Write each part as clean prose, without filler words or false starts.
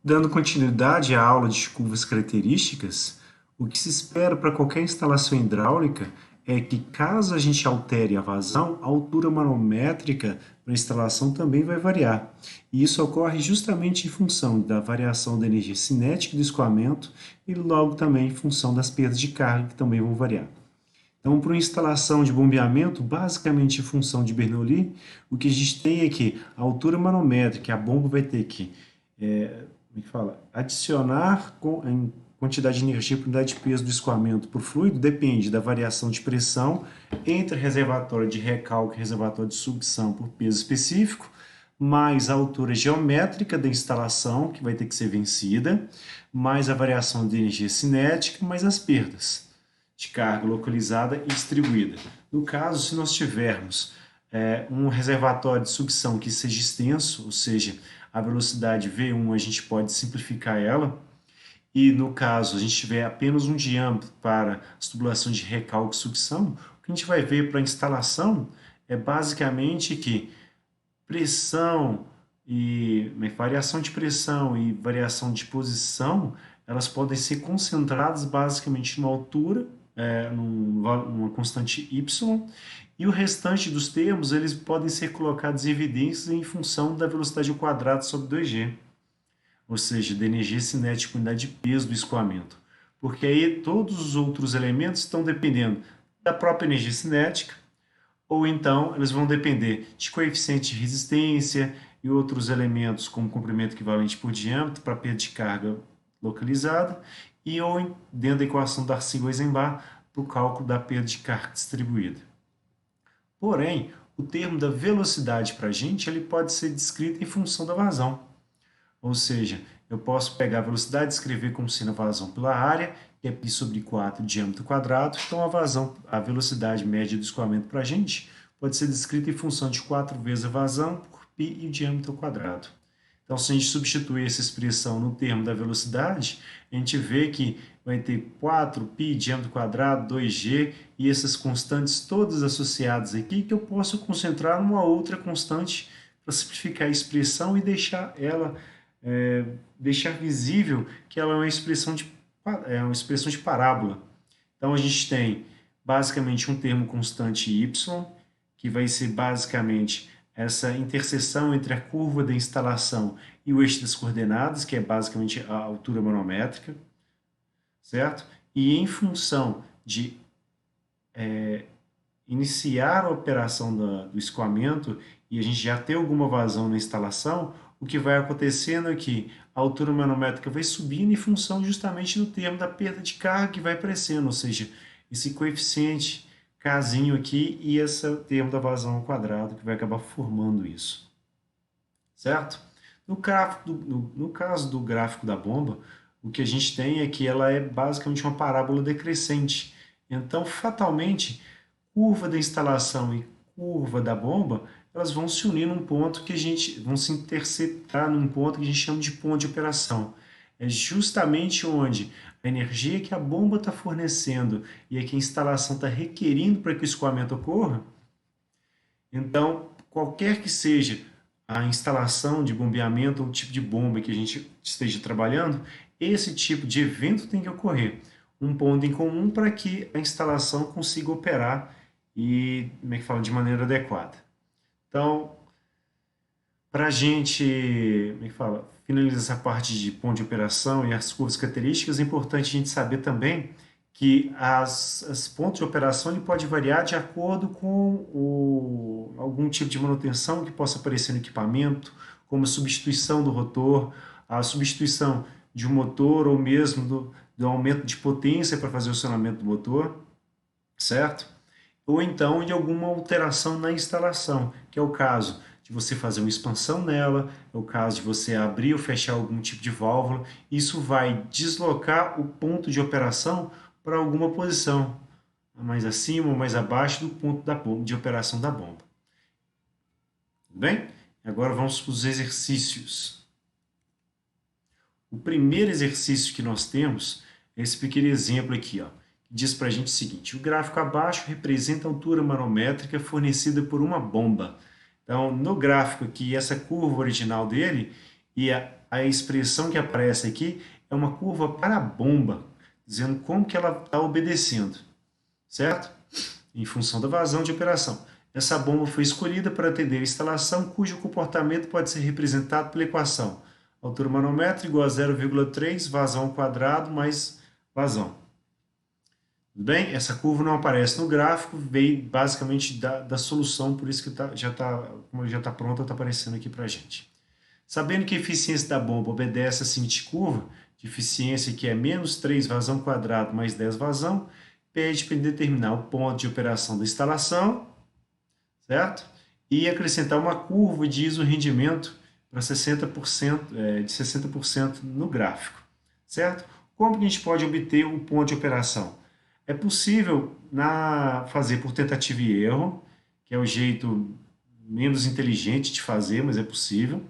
Dando continuidade à aula de curvas características, o que se espera para qualquer instalação hidráulica é que, caso a gente altere a vazão, a altura manométrica para a instalação também vai variar. E isso ocorre justamente em função da variação da energia cinética do escoamento e logo também em função das perdas de carga, que também vão variar. Então, para uma instalação de bombeamento, basicamente em função de Bernoulli, o que a gente tem é que a altura manométrica, a bomba vai ter que como é que fala? Adicionar em quantidade de energia por unidade de peso do escoamento por fluido depende da variação de pressão entre reservatório de recalque e reservatório de sucção por peso específico, mais a altura geométrica da instalação, que vai ter que ser vencida, mais a variação de energia cinética, mais as perdas de carga localizada e distribuída. No caso, se nós tivermos um reservatório de sucção que seja extenso, ou seja, a velocidade V1 a gente pode simplificar ela, e no caso a gente tiver apenas um diâmetro para as tubulações de recalque e sucção, o que a gente vai ver para a instalação é basicamente que pressão e variação de pressão e variação de posição, elas podem ser concentradas basicamente numa altura, numa constante y, e o restante dos termos eles podem ser colocados em evidências em função da velocidade ao quadrado sobre 2g, ou seja, da energia cinética unidade de peso do escoamento. Porque aí todos os outros elementos estão dependendo da própria energia cinética, ou então eles vão depender de coeficiente de resistência e outros elementos como comprimento equivalente por diâmetro para perda de carga localizada, e ou dentro da equação Darcy-Weizenbach para o cálculo da perda de carga distribuída. Porém, o termo da velocidade para a gente ele pode ser descrito em função da vazão. Ou seja, eu posso pegar a velocidade e escrever como sendo a vazão pela área, que é π sobre 4 diâmetro quadrado. Então, a velocidade média do escoamento para a gente pode ser descrita em função de 4 vezes a vazão por π e o diâmetro ao quadrado. Então, se a gente substituir essa expressão no termo da velocidade, a gente vê que vai ter 4π diâmetro quadrado, 2g, e essas constantes todas associadas aqui, que eu posso concentrar numa outra constante para simplificar a expressão e deixar visível que ela é uma expressão de parábola. Então, a gente tem basicamente um termo constante y, que vai ser basicamente essa interseção entre a curva da instalação e o eixo das coordenadas, que é basicamente a altura manométrica, certo? E em função de iniciar a operação do escoamento e a gente já ter alguma vazão na instalação, o que vai acontecendo é que a altura manométrica vai subindo em função justamente do termo da perda de carga que vai crescendo, ou seja, esse coeficiente Kzinho aqui e esse termo da vazão ao quadrado que vai acabar formando isso, certo? No caso do gráfico da bomba, o que a gente tem é que ela é basicamente uma parábola decrescente. Então, fatalmente, curva da instalação e curva da bomba, elas vão se unir num ponto vão se interceptar num ponto que a gente chama de ponto de operação. É justamente onde a energia que a bomba está fornecendo e a que a instalação está requerindo para que o escoamento ocorra. Então, qualquer que seja a instalação de bombeamento ou o tipo de bomba que a gente esteja trabalhando, esse tipo de evento tem que ocorrer. Um ponto em comum para que a instalação consiga operar e, como é que fala, de maneira adequada. Então, para a gente, como é que fala, finalizar essa parte de ponto de operação e as curvas características, é importante a gente saber também que as pontos de operação ele pode variar de acordo com algum tipo de manutenção que possa aparecer no equipamento, como a substituição do rotor, a substituição de um motor ou mesmo do aumento de potência para fazer o acionamento do motor, certo? Ou então de alguma alteração na instalação, que é o caso de você fazer uma expansão nela, é o caso de você abrir ou fechar algum tipo de válvula. Isso vai deslocar o ponto de operação para alguma posição, mais acima ou mais abaixo do ponto de operação da bomba. Tudo bem? Agora vamos para os exercícios. O primeiro exercício que nós temos é esse pequeno exemplo aqui, ó. Diz para a gente o seguinte: o gráfico abaixo representa a altura manométrica fornecida por uma bomba. Então, no gráfico aqui, essa curva original dele e a expressão que aparece aqui é uma curva para a bomba, dizendo como que ela está obedecendo, certo? Em função da vazão de operação. Essa bomba foi escolhida para atender a instalação cujo comportamento pode ser representado pela equação altura manométrica igual a 0,3 vazão ao quadrado mais vazão. Tudo bem? Essa curva não aparece no gráfico, veio basicamente da solução, por isso que como já está pronta, está aparecendo aqui para a gente. Sabendo que a eficiência da bomba obedece a seguinte curva, de eficiência que é menos 3 vazão quadrado mais 10 vazão, pede para determinar o ponto de operação da instalação, certo? E acrescentar uma curva de isorrendimento para 60%, de 60% no gráfico, certo? Como que a gente pode obter o ponto de operação? É possível fazer por tentativa e erro, que é o jeito menos inteligente de fazer, mas é possível,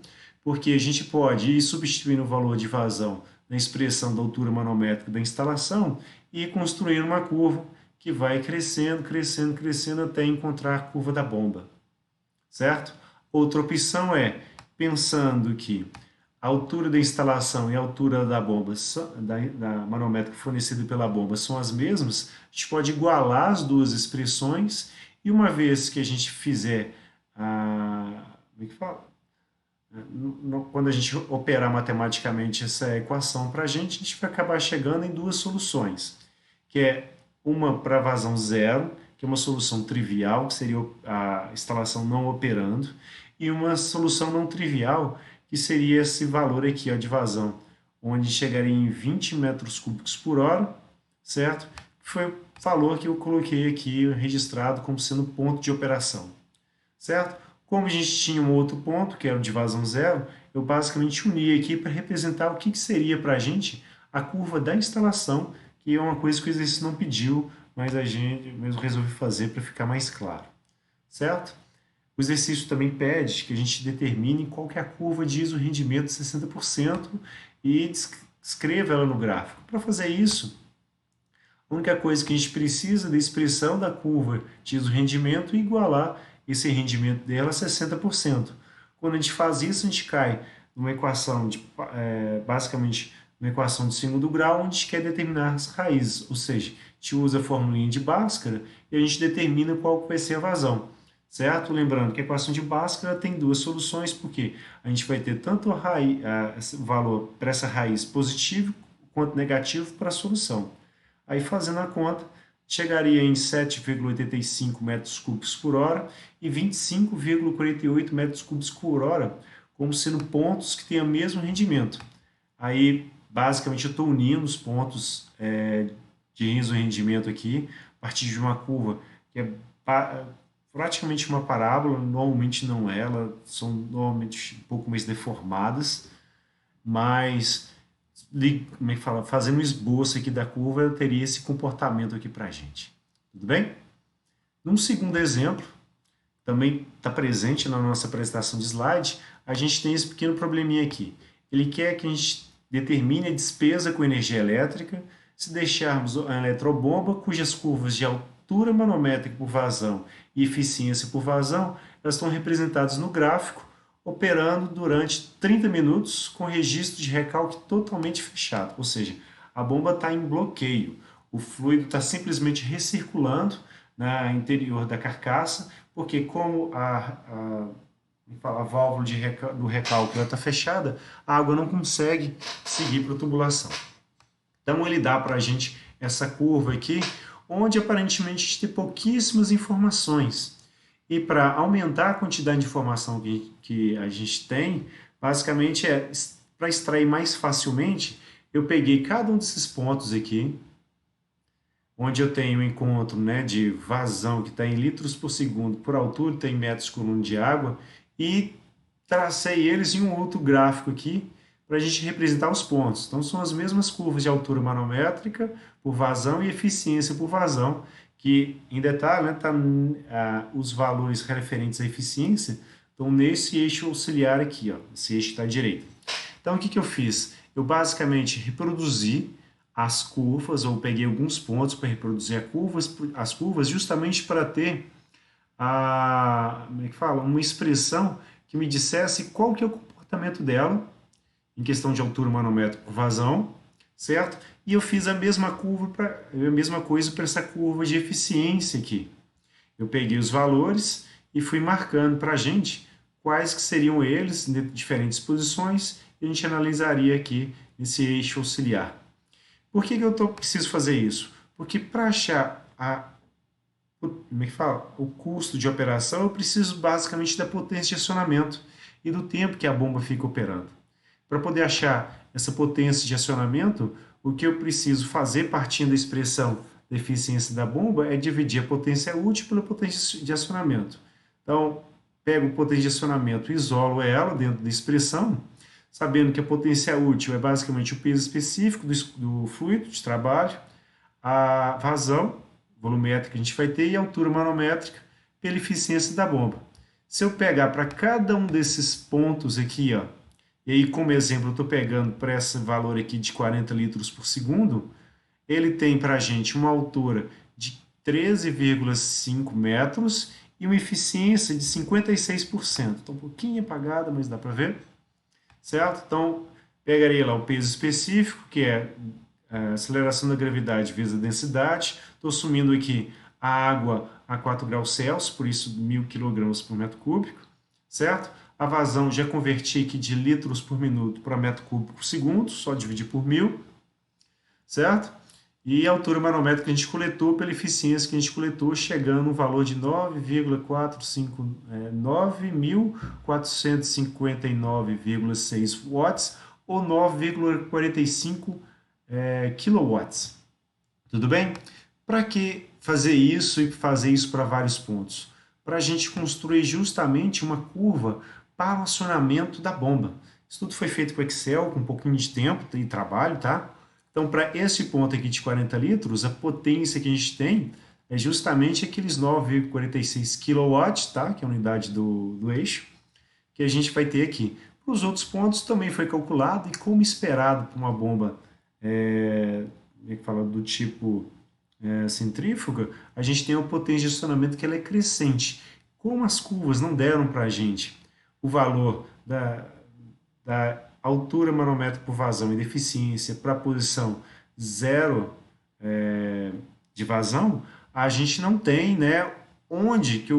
porque a gente pode ir substituindo o valor de vazão na expressão da altura manométrica da instalação e construir uma curva que vai crescendo, crescendo, crescendo até encontrar a curva da bomba, certo? Outra opção é, pensando que a altura da instalação e a altura da bomba, da manométrica fornecida pela bomba são as mesmas, a gente pode igualar as duas expressões e uma vez que a gente fizer como é que fala? Quando a gente operar matematicamente essa equação para a gente vai acabar chegando em duas soluções, que é uma para vazão zero, que é uma solução trivial, que seria a instalação não operando, e uma solução não trivial, que seria esse valor aqui ó, de vazão, onde chegaria em 20 metros cúbicos por hora, certo? Foi o valor que eu coloquei aqui registrado como sendo ponto de operação, certo? Como a gente tinha um outro ponto, que era o de vazão zero, eu basicamente uni aqui para representar o que seria para a gente a curva da instalação, que é uma coisa que o exercício não pediu, mas a gente mesmo resolve fazer para ficar mais claro, certo? O exercício também pede que a gente determine qual que é a curva de isorrendimento de 60% e escreva ela no gráfico. Para fazer isso, a única coisa que a gente precisa é da expressão da curva de isorrendimento e igualar esse rendimento dela a 60%. Quando a gente faz isso, a gente cai numa equação, basicamente, uma equação de segundo grau, onde a gente quer determinar as raízes, ou seja, a gente usa a formulinha de Bhaskara e a gente determina qual vai ser a vazão, certo? Lembrando que a equação de Bhaskara tem duas soluções, porque a gente vai ter tanto o valor para essa raiz positivo quanto negativo para a solução. Aí, fazendo a conta, chegaria em 7,85 metros cúbicos por hora e 25,48 metros cúbicos por hora, como sendo pontos que têm o mesmo rendimento. Aí, basicamente, eu estou unindo os pontos de isorrendimento aqui, a partir de uma curva que é praticamente uma parábola, normalmente não é, elas são normalmente um pouco mais deformadas, mas como é que fala? Fazendo um esboço aqui da curva, eu teria esse comportamento aqui para a gente. Tudo bem? Num segundo exemplo, também está presente na nossa apresentação de slide, a gente tem esse pequeno probleminha aqui. Ele quer que a gente determine a despesa com energia elétrica se deixarmos a eletrobomba, cujas curvas de altura manométrica por vazão e eficiência por vazão, elas estão representadas no gráfico, operando durante 30 minutos com registro de recalque totalmente fechado, ou seja, a bomba está em bloqueio, o fluido está simplesmente recirculando no interior da carcaça, porque como a válvula do recalque está fechada, a água não consegue seguir para a tubulação. Então ele dá para a gente essa curva aqui, onde aparentemente a gente tem pouquíssimas informações. E para aumentar a quantidade de informação que a gente tem, basicamente para extrair mais facilmente, eu peguei cada um desses pontos aqui, onde eu tenho o encontro de vazão que está em litros por segundo por altura, tem metros por coluna de água, e tracei eles em um outro gráfico aqui, para a gente representar os pontos. Então são as mesmas curvas de altura manométrica por vazão e eficiência por vazão, que em detalhe os valores referentes à eficiência estão nesse eixo auxiliar aqui, ó, esse eixo está à direita. Então o que eu fiz? Eu basicamente reproduzi as curvas, ou peguei alguns pontos para reproduzir as curvas justamente para ter como é que fala? Uma expressão que me dissesse qual que é o comportamento dela em questão de altura manométrica por vazão, certo? E eu fiz a mesma coisa para essa curva de eficiência aqui. Eu peguei os valores e fui marcando para a gente quais que seriam eles em diferentes posições e a gente analisaria aqui nesse eixo auxiliar. Por que eu preciso fazer isso? Porque para achar como é que fala? O custo de operação, eu preciso basicamente da potência de acionamento e do tempo que a bomba fica operando. Para poder achar essa potência de acionamento, o que eu preciso fazer partindo da expressão da eficiência da bomba é dividir a potência útil pela potência de acionamento. Então, pego a potência de acionamento e isolo ela dentro da expressão, sabendo que a potência útil é basicamente o peso específico do fluido de trabalho, a vazão volumétrica que a gente vai ter e a altura manométrica pela eficiência da bomba. Se eu pegar para cada um desses pontos aqui, ó, e aí como exemplo eu estou pegando para esse valor aqui de 40 litros por segundo, ele tem para a gente uma altura de 13,5 metros e uma eficiência de 56%. Está um pouquinho apagada, mas dá para ver, certo? Então, pegaria lá o peso específico, que é a aceleração da gravidade vezes a densidade. Estou assumindo aqui a água a 4 graus Celsius, por isso 1.000 kg por metro cúbico, certo? A vazão já converti aqui de litros por minuto para metro cúbico por segundo, só dividir por 1.000, certo? E a altura manométrica que a gente coletou pela eficiência que a gente coletou, chegando no valor de 9,459,6 watts, ou 9,45 kilowatts. Tudo bem? Para que fazer isso e fazer isso para vários pontos? Para a gente construir justamente uma curva para o acionamento da bomba. Isso tudo foi feito com Excel, com um pouquinho de tempo e trabalho, tá? Então, para esse ponto aqui de 40 litros, a potência que a gente tem é justamente aqueles 9,46 kW, tá? Que é a unidade do eixo, que a gente vai ter aqui. Para os outros pontos também foi calculado e como esperado para uma bomba do tipo centrífuga, a gente tem uma potência de acionamento que ela é crescente. Como as curvas não deram para a gente o valor da altura manométrica por vazão e de eficiência para a posição zero de vazão, a gente não tem, né, onde que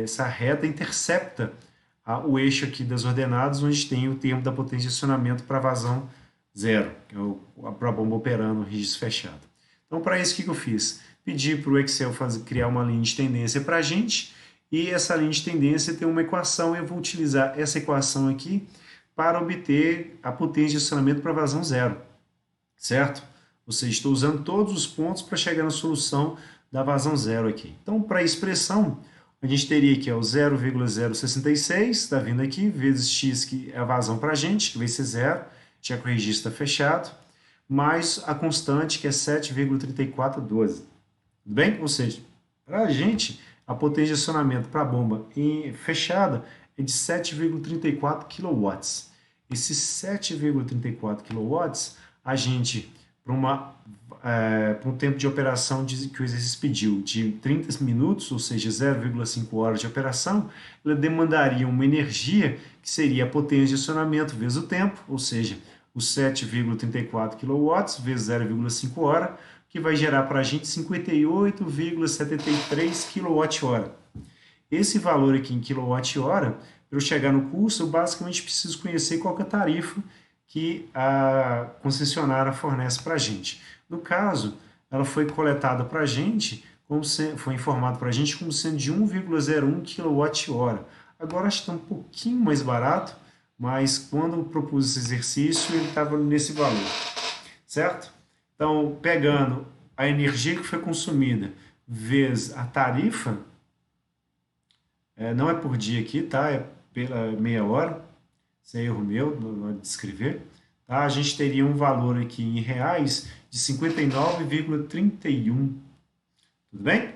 essa reta intercepta o eixo aqui das ordenadas, onde tem o termo da potência de acionamento para vazão zero, que é para a bomba operando registro fechado. Então, para isso, o que eu fiz? Pedi para o Excel criar uma linha de tendência para a gente, e essa linha de tendência tem uma equação, eu vou utilizar essa equação aqui para obter a potência de acionamento para vazão zero, certo? Ou seja, estou usando todos os pontos para chegar na solução da vazão zero aqui. Então, para a expressão, a gente teria aqui o 0,066, está vindo aqui, vezes x, que é a vazão para a gente, que vai ser zero, já que o registro está fechado, mais a constante, que é 7,3412. Tudo bem? Ou seja, para a gente, a potência de acionamento para a bomba fechada é de 7,34 kW. Esses 7,34 kW, a gente, para um tempo de operação que o exercício pediu de 30 minutos, ou seja, 0,5 horas de operação, ela demandaria uma energia que seria a potência de acionamento vezes o tempo, ou seja, os 7,34 kW vezes 0,5 hora, que vai gerar para a gente 58,73 kWh. Esse valor aqui em kWh, para eu chegar no custo, eu basicamente preciso conhecer qual que é a tarifa que a concessionária fornece para a gente. No caso, ela foi coletada para a gente, foi informado para a gente como sendo de 1,01 kWh. Agora acho que está um pouquinho mais barato, mas quando eu propus esse exercício, ele estava nesse valor, certo? Então, pegando a energia que foi consumida vezes a tarifa, não é por dia aqui, tá? É pela meia hora, isso é erro meu na hora de escrever, tá? A gente teria um valor aqui em reais de 59,31, tudo bem?